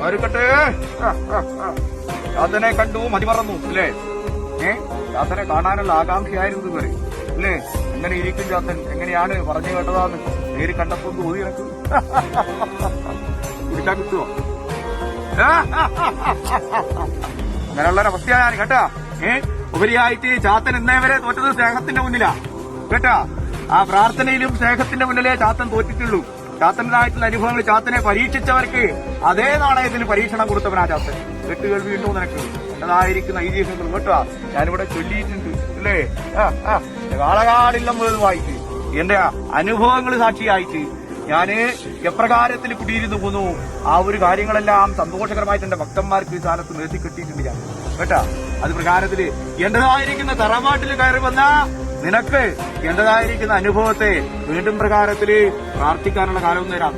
ആരുക്കട്ടെ ചാത്തനെ കണ്ടു മതിമറന്നു അല്ലേ? ചാത്തനെ കാണാനുള്ള ആകാംക്ഷയായിരുന്നു ഇതുവരെ അല്ലേ? എങ്ങനെ ഇരിക്കും ചാത്തൻ, എങ്ങനെയാണ് പറഞ്ഞു കേട്ടതാന്ന് നേരി കണ്ടപ്പോ തോന്നി എനക്ക്. കുടിച്ചാ കിട്ടുവോ? അങ്ങനെയുള്ളൊരവസ്ഥയാണ് കേട്ടാ. ഉപരിയായിട്ട് ചാത്തൻ ഇന്നേ വരെ തോറ്റത് സ്നേഹത്തിന്റെ മുന്നിലാ കേട്ടാ. ആ പ്രാർത്ഥനയിലും സ്നേഹത്തിന്റെ മുന്നിലേ ചാത്തൻ തോറ്റിട്ടുള്ളൂ. ചാത്തൻ്റെതായിട്ടുള്ള അനുഭവങ്ങൾ ചാത്തനെ പരീക്ഷിച്ചവർക്ക് അതേ നാണയത്തിന് പരീക്ഷണം കൊടുത്തവനാ ചാത്തൻ. കെട്ടുകേൾവി ഉണ്ടോ നിനക്ക്? എന്റേതായിരിക്കുന്ന ഐതിഹ്യങ്ങൾ കേട്ടോ ഞാനിവിടെ ചൊല്ലിയിട്ടുണ്ട് അല്ലേ? കാളകാടില്ലം വായിച്ച് എന്റെ അനുഭവങ്ങൾ സാക്ഷിയായിട്ട് ഞാന് എപ്രകാരത്തിൽ കുടിയിരുന്നു പോന്നു ആ ഒരു കാര്യങ്ങളെല്ലാം സന്തോഷകരമായിട്ട് എന്റെ ഭക്തന്മാർക്ക് ഈ സ്ഥാനത്ത് നിർത്തി കിട്ടിയിട്ടുണ്ട് ഞാൻ കേട്ടാ. അത് പ്രകാരത്തില് എന്റേതായിരിക്കുന്ന തറവാട്ടിൽ കയറി വന്ന നിനക്ക് എന്റേതായിരിക്കുന്ന അനുഭവത്തെ വീണ്ടും പ്രകാരത്തില് പ്രാർത്ഥിക്കാനുള്ള കാലം നേരാം.